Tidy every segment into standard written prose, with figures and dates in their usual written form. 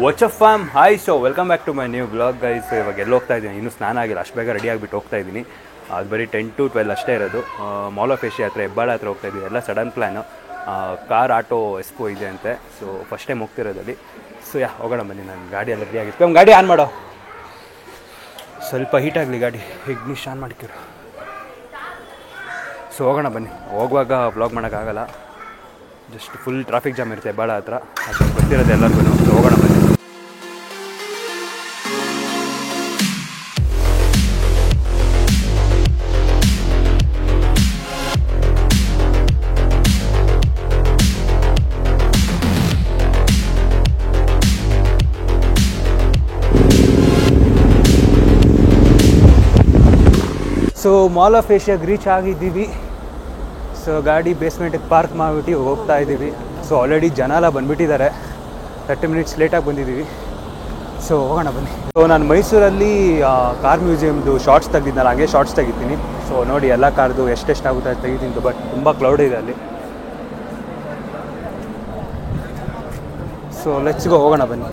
What's up fam, hi. So welcome back to my new vlog guys. ಇವಾಗ ಎಲ್ಲಿ ಹೋಗ್ತಾ ಇದ್ದೀನಿ, ಇನ್ನೂ ಸ್ನಾನ ಆಗಿಲ್ಲ, ಅಷ್ಟು ಬೇಗ ರೆಡಿ ಆಗಿಬಿಟ್ಟು ಹೋಗ್ತಾ ಇದ್ದೀನಿ. ಅದು ಬರೀ 10 to 12 ಅಷ್ಟೇ ಇರೋದು. ಮಾಲ್ ಆಫ್ ಏಷ್ಯಾ ಹತ್ರ, ಹೆಬ್ಬಾಳ ಹತ್ರ ಹೋಗ್ತಾ ಇದ್ದೀವಿ. ಎಲ್ಲ sudden plan. Car, auto, expo ಇದೆ ಅಂತೆ. ಸೊ ಫಸ್ಟ್ ಟೈಮ್ ಹೋಗ್ತಿರೋದಲ್ಲಿ. ಸೊ ಹೋಗೋಣ ಬನ್ನಿ. ನಾನು ಗಾಡಿಯೆಲ್ಲ ರೆಡಿ ಆಗಿತ್ತು. ನಮ್ಮ ಗಾಡಿ ಆನ್ ಮಾಡೋ, ಸ್ವಲ್ಪ ಹೀಟ್ ಆಗಲಿ ಗಾಡಿ. Ignition on ಮಾಡ್ಕಿರೋ. ಸೊ ಹೋಗೋಣ ಬನ್ನಿ. ಹೋಗುವಾಗ ವ್ಲಾಗ್ ಮಾಡೋಕ್ಕಾಗಲ್ಲ, ಜಸ್ಟ್ ಫುಲ್ ಟ್ರಾಫಿಕ್ ಜಾಮ್ ಇರುತ್ತೆ ಹೆಬ್ಬಾಳ ಹತ್ರ, ಅದು ಗೊತ್ತಿರೋದು ಎಲ್ಲರಿಗೂ. ಸೊ ಹೋಗೋಣ ಬನ್ನಿ. ಸೊ ಮಾಲ್ ಆಫ್ ಏಷ್ಯಾಗೆ ರೀಚ್ ಆಗಿದ್ದೀವಿ. ಸೊ ಗಾಡಿ ಬೇಸ್ಮೆಂಟಿಗೆ ಪಾರ್ಕ್ ಮಾಡಿಬಿಟ್ಟು ಹೋಗ್ತಾ ಇದ್ದೀವಿ. ಸೊ ಆಲ್ರೆಡಿ ಜನ ಎಲ್ಲ ಬಂದುಬಿಟ್ಟಿದ್ದಾರೆ. 30 minutes ಲೇಟಾಗಿ ಬಂದಿದ್ದೀವಿ. ಸೊ ಹೋಗೋಣ ಬನ್ನಿ. ಸೊ ನಾನು ಮೈಸೂರಲ್ಲಿ ಕಾರ್ ಮ್ಯೂಸಿಯಮ್ದು ಶಾರ್ಟ್ಸ್ ತೆಗೆದಿದ್ದನಲ್ಲ, ಹಾಗೆ ಶಾರ್ಟ್ಸ್ ತೆಗಿತೀನಿ. ಸೊ ನೋಡಿ ಎಲ್ಲ ಕಾರ್ದು ಎಷ್ಟೆಷ್ಟಾಗುತ್ತೆ ಅದು ತೆಗಿತೀನಿ. ಬಟ್ ತುಂಬ ಕ್ಲೌಡ್ ಇದೆ ಅಲ್ಲಿ. ಸೊ ಲೆಟ್ಸ್ ಗೋ, ಹೋಗೋಣ ಬನ್ನಿ.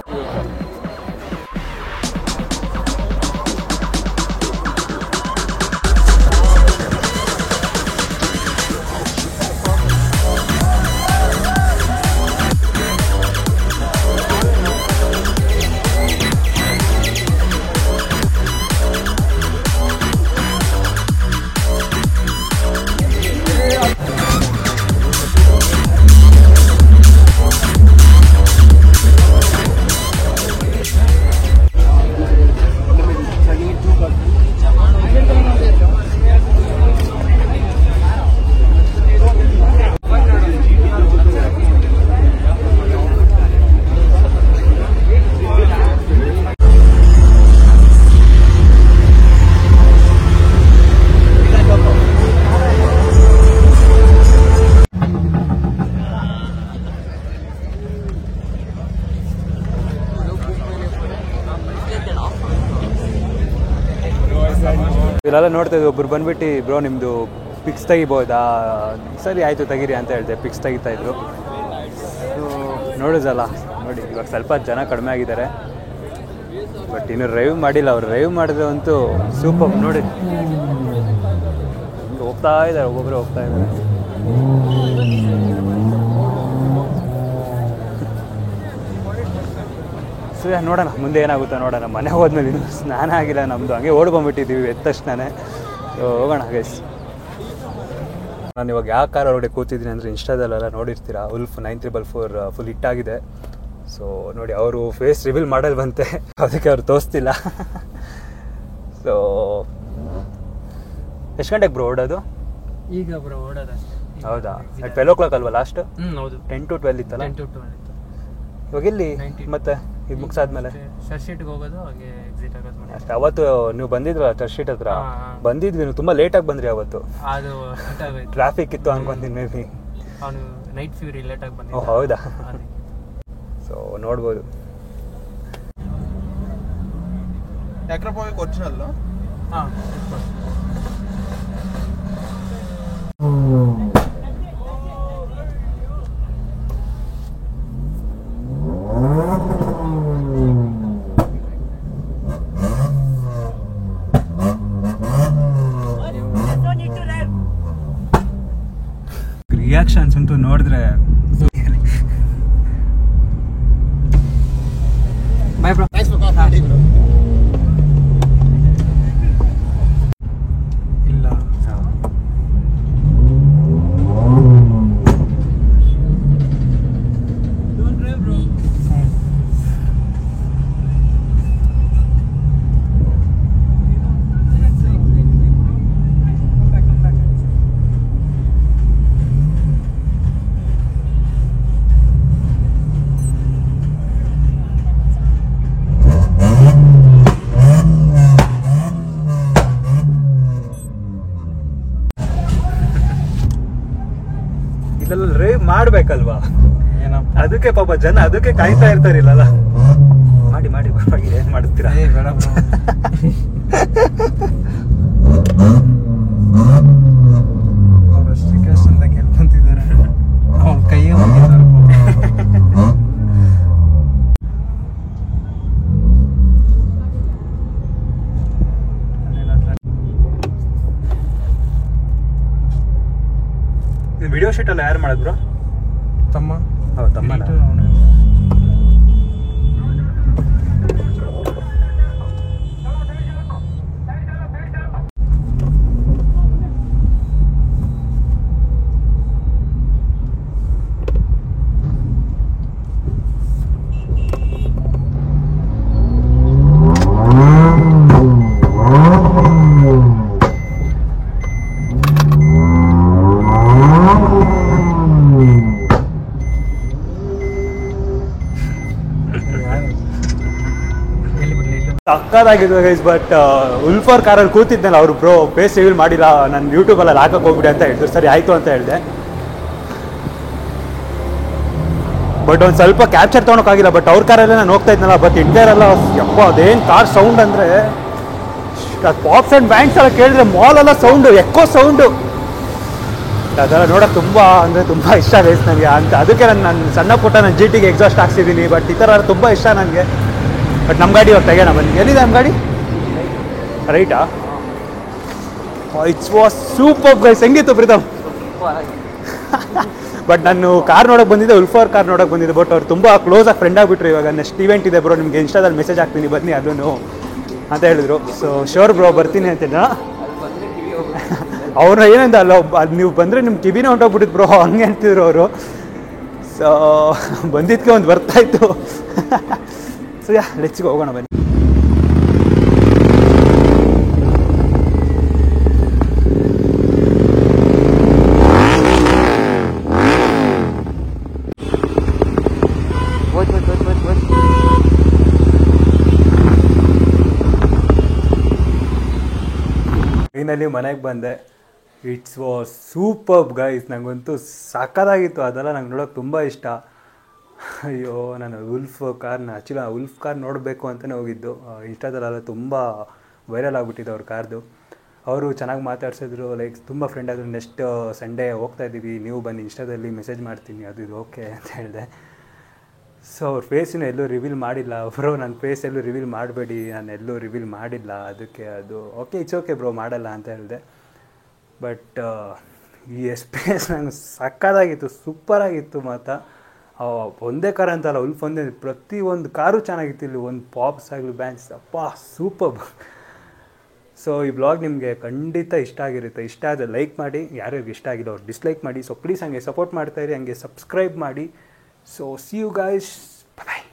ಇಲ್ಲೆಲ್ಲ ನೋಡ್ತಾ ಇದ್ವಿ. ಒಬ್ರು ಬಂದುಬಿಟ್ಟು, ಬ್ರೋ ನಿಮ್ಮದು ಪಿಕ್ಸ್ ತೆಗಿಬೋದಾ? ಸರಿ ಆಯಿತು ತೆಗೀರಿ ಅಂತ ಹೇಳಿದೆ. ಪಿಕ್ಸ್ ತೆಗಿತಾಯಿದ್ರು. ಸೊ ನೋಡಿದಲ್ಲ, ನೋಡಿ ಇವಾಗ ಸ್ವಲ್ಪ ಜನ ಕಡಿಮೆ ಆಗಿದ್ದಾರೆ. ಬಟ್ ಇನ್ನು ಡ್ರೈವ್ ಮಾಡಿಲ್ಲ. ಅವ್ರು ಡ್ರೈವ್ ಮಾಡಿದ್ರೆ ಅಂತೂ ಸೂಪರ್. ನೋಡಿ ಹೋಗ್ತಾ ಇದ್ದಾರೆ, ಒಬ್ಬೊಬ್ಬರು ಹೋಗ್ತಾ ಇದ್ದಾರೆ. ಸೊ ನೋಡೋಣ ಮುಂದೆ ಏನಾಗುತ್ತೋ ನೋಡೋಣ. ಮನೆಗೆ ಹೋದ್ಮೇಲೆ ಇನ್ನೂ ಸ್ನಾನ ಆಗಿಲ್ಲ ನಮ್ಮದು, ಹಂಗೆ ಓಡ್ಕೊಂಬಿಟ್ಟಿದ್ದೀವಿ ಎದ್ದ ತಕ್ಷಣವೇ. ಹೋಗೋಣ ಗೈಸ್. ನಾನು ಇವಾಗ ಯಾವ ಕಾರ್ ಒಳಗಡೆ ಕೂತಿದ್ದೀನಿ ಅಂದರೆ, ಇನ್ಸ್ಟಾದಲ್ಲೆಲ್ಲ ನೋಡಿರ್ತೀರ, ಉಲ್ಫ್ 9344 ಫುಲ್ ಹಿಟ್ಟಾಗಿದೆ. ಸೊ ನೋಡಿ, ಅವರು ಫೇಸ್ ರಿವೀಲ್ ಮಾಡಲ್ ಬಂತೆ, ಅದಕ್ಕೆ ಅವ್ರು ತೋರಿಸ್ತಿಲ್ಲ. ಸೊ ಎಷ್ಟು ಗಂಟೆಗೆ ಬ್ರೋ ಓಡೋದು? ಈಗ ಬ್ರೋ ಓಡೋದು. ಹೌದಾ? 12 o'clock ಅಲ್ವಾ ಲಾಸ್ಟ್? ಹೌದು. 10 to 12 ಇತ್ತಲ್ಲ. 10 to 12 ಇತ್ತು. ಇವಾಗ ಎಲ್ಲಿ ಮತ್ತೆ ಇದು ಮುಗಿಸಾದ್ಮೇಲೆ ಚರ್ಚ್ ಶೀಟ್ಗೆ ಹೋಗೋದು, ಹಾಗೆ ಎಕ್ಸಿಟ್ ಆಗೋದು ಅಷ್ಟೇ. ಅವತ್ತು ನೀವು ಬಂದಿದ್ರಲ್ಲ ಚರ್ಚ್ ಶೀಟ್ ಹತ್ರ, ಬಂದಿದ್ವಿ. ನೀವು ತುಂಬ ಲೇಟಾಗಿ ಬಂದ್ರಿ ಅವತ್ತು. ಅದು ಟ್ರಾಫಿಕ್ ಇತ್ತು ಅನ್ಕೊಂತೀನಿ ಮೇ ಬಿ. ಅವನು ನೈಟ್ ಫ್ಯೂರಿ ಲೇಟಾಗಿ ಬಂದ. ಓ ಹೌದಾ? ಸೊ ನೋಡ್ಬೋದು. ಒರಿಜಿನಲ್. ಹಾಂ, ರಿಯಾಕ್ಷನ್ಸ್ ಅಂತೂ ನೋಡಿದ್ರೆ ಬಾಯ್ ಬ್ರೋ. ಇಲ್ಲ ಇಲ್ಲೆಲ್ಲ ಡ್ರೈವ್ ಮಾಡ್ಬೇಕಲ್ವಾ? ಅದಕ್ಕೆ ಪಾಪ ಜನ ಅದಕ್ಕೆ ಕಾಯ್ತಾ ಇರ್ತಾರಿಲ್ಲಲ್ಲ. ಮಾಡಿ ಮಾಡಿ ಪರವಾಗಿಲ್ಲ, ಏನ್ ಮಾಡ್ತೀರಾ? ವಿಡಿಯೋ ಶೂಟ್ ಎಲ್ಲ ಯಾರು ಮಾಡಿದ್ರು? ತಮ್ಮ. ಹೌದು, ತಮ್ಮನ. ಸಕ್ಕದಾಗಿದ್ದು ಗೈಸ್. ಬಟ್ ಉಲ್ಫರ್ ಕಾರಲ್ಲಿ ಕೂತಿದ್ನಲ್ಲ ಅವರು ಬ್ರೋ ಫೇಸ್ ರಿವೀಲ್ ಮಾಡಿಲ್ಲ, ನಾನು ಯೂಟ್ಯೂಬಲ್ಲಿ ಹಾಕಕ್ಕೆ ಹೋಗ್ಬಿಡಿ ಅಂತ ಹೇಳಿದ್ರು. ಸರಿ ಆಯಿತು ಅಂತ ಹೇಳಿದೆ. ಬಟ್ ಒಂದು ಸ್ವಲ್ಪ ಕ್ಯಾಪ್ಚರ್ ತೊಗೊಳಕ್ಕಾಗಿಲ್ಲ. ಬಟ್ ಅವ್ರ ಕಾರಲ್ಲೇ ನಾನು ಹೋಗ್ತಾ ಇದ್ನಲ್ಲ, ಬಟ್ ಇಂಟೇರೆಲ್ಲ ಯಪ್ಪ ಅದೇನು ಕಾರ್ ಸೌಂಡ್ ಅಂದರೆ ಪಾಪ್ಸ್ ಆ್ಯಂಡ್ ಬ್ಯಾಂಕ್ಸ್ ಎಲ್ಲ ಕೇಳಿದ್ರೆ ಮಾಲೆಲ್ಲ ಸೌಂಡು, ಎಕ್ಕೋ ಸೌಂಡು. ಅದೆಲ್ಲ ನೋಡೋಕೆ ತುಂಬ ಅಂದರೆ ತುಂಬ ಇಷ್ಟ ಗೈಸ್ ನನಗೆ. ಅಂತ ಅದಕ್ಕೆ ನಾನು ಸಣ್ಣ ಪುಟ್ಟ ನಾನು GT ಗೆ ಎಕ್ಸಾಸ್ಟ್ ಹಾಕ್ಸಿದ್ದೀನಿ. ಬಟ್ ಈ ಥರ ತುಂಬ ಇಷ್ಟ ನನಗೆ. ಬಟ್ ನಮ್ಮ ಗಾಡಿ ಇವಾಗ ತೆಗೋಣ ಬನ್ನಿ. ಎಲ್ಲಿದೆ ನಮ್ಮ ಗಾಡಿ? ರೈಟಾ? It's was super guys. ಹೆಂಗಿತ್ತು ಪ್ರೀತಮ್? ಬಟ್ ನಾನು ಕಾರ್ ನೋಡೋಕೆ ಬಂದಿದ್ದೆ, ಉಲ್ಫರ್ ಕಾರ್ ನೋಡೋಕೆ ಬಂದಿದ್ದೆ. ಬಟ್ ಅವ್ರು ತುಂಬ ಕ್ಲೋಸಾಗಿ ಫ್ರೆಂಡ್ ಆಗಿಬಿಟ್ರು. ಇವಾಗ ನೆಕ್ಸ್ಟ್ ಇವೆಂಟ್ ಇದೆ ಬ್ರೋ, ನಿಮಗೆ ಇನ್ಸ್ಟಾದಲ್ಲಿ ಮೆಸೇಜ್ ಹಾಕ್ತೀನಿ ಬನ್ನಿ ಅದನ್ನು ಅಂತ ಹೇಳಿದ್ರು. ಸೊ ಶೋರ್ ಬ್ರೋ ಬರ್ತೀನಿ ಅಂತಿದ್ದ. ಅವ್ರು ಏನಂದ ಅಲ್ಲ, ಅದು ನೀವು ಬಂದರೆ ನಿಮ್ಮ ಕಿವಿನೇ ಹೊಂಟೋಗ್ಬಿಟ್ಟಿತ್ತು ಬ್ರೋ ಹಂಗೆ ಹೇಳ್ತಿದ್ರು ಅವರು. ಸೊ ಬಂದಿದ್ದಕ್ಕೆ ಒಂದು ಬರ್ತಾಯಿತ್ತು. ಸೊ ಯಾ ಲೆಚ್ಗೆ ಹೋಗೋಣ ಬನ್ನಿ. ಫೈನಲಿ ಮನೆಗೆ ಬಂದೆ. It's was super guys. ನನಗಂತೂ ಸಕ್ಕತ್ತಾಗಿತ್ತು. ಅದೆಲ್ಲ ನಂಗೆ ನೋಡೋಕೆ ತುಂಬ ಇಷ್ಟ. ಅಯ್ಯೋ, ನಾನು ಉಲ್ಫ್ ಕಾರ್ ನೋಡಬೇಕು ಅಂತಲೇ ಹೋಗಿದ್ದು. ಇನ್ಸ್ಟಾದಲ್ಲೆಲ್ಲ ತುಂಬ ವೈರಲ್ ಆಗಿಬಿಟ್ಟಿದೆ ಅವ್ರ ಕಾರ್ದು. ಅವರು ಚೆನ್ನಾಗಿ ಮಾತಾಡ್ಸಿದ್ರು, ಲೈಕ್ ತುಂಬ ಫ್ರೆಂಡ್ ಆದರು. ನೆಕ್ಸ್ಟ್ ಸಂಡೇ ಹೋಗ್ತಾ ಇದ್ದೀವಿ, ನೀವು ಬನ್ನಿ, ಇನ್ಸ್ಟಾದಲ್ಲಿ ಮೆಸೇಜ್ ಮಾಡ್ತೀನಿ, ಅದು ಇದು ಓಕೆ ಅಂತ ಹೇಳಿದೆ. ಸೊ ಅವ್ರ ಫೇಸಿನ ಎಲ್ಲೂ ರಿವೀಲ್ ಮಾಡಿಲ್ಲ ಬ್ರೋ. ನನ್ನ ಫೇಸ್ ಎಲ್ಲೂ ರಿವೀಲ್ ಮಾಡಬೇಡಿ, ನಾನು ಎಲ್ಲೂ ರಿವೀಲ್ ಮಾಡಿಲ್ಲ. ಅದಕ್ಕೆ ಅದು ಓಕೆ, ಇಟ್ಸ್ ಓಕೆ ಬ್ರೋ, ಮಾಡಲ್ಲ ಅಂತ ಹೇಳಿದೆ. ಬಟ್ ಈ ಎಕ್ಸ್ಪೀರಿಯನ್ಸ್ ನಂಗೆ ಸಕ್ಕತ್ತಾಗಿತ್ತು, ಸೂಪರಾಗಿತ್ತು. ಮತ್ತು ಒಂದೇ ಕಾರ್ ಅಂತಲ್ಲ, ಉಲ್ಫ್ ಒಂದೇ, ಪ್ರತಿಯೊಂದು ಕಾರು ಚೆನ್ನಾಗಿತ್ತು. ಇಲ್ಲಿ ಒಂದು ಪಾಪ್ಸ್ ಆಗಲಿ, ಬ್ಯಾಂಡ್ಸ್, ಅಪ್ಪ ಸೂಪರ್. ಸೊ ಈ ಬ್ಲಾಗ್ ನಿಮಗೆ ಖಂಡಿತ ಇಷ್ಟ ಆಗಿರುತ್ತೆ. ಇಷ್ಟ ಆದರೆ ಲೈಕ್ ಮಾಡಿ, ಯಾರ್ಯಾರಿಗೆ ಇಷ್ಟ ಆಗಿಲ್ಲ ಅವ್ರು ಡಿಸ್ಲೈಕ್ ಮಾಡಿ. ಸೊ ಪ್ಲೀಸ್ ಹಂಗೆ ಸಪೋರ್ಟ್ ಮಾಡ್ತಾಯಿರಿ, ಹಂಗೆ ಸಬ್ಸ್ಕ್ರೈಬ್ ಮಾಡಿ. So see you guys, bye.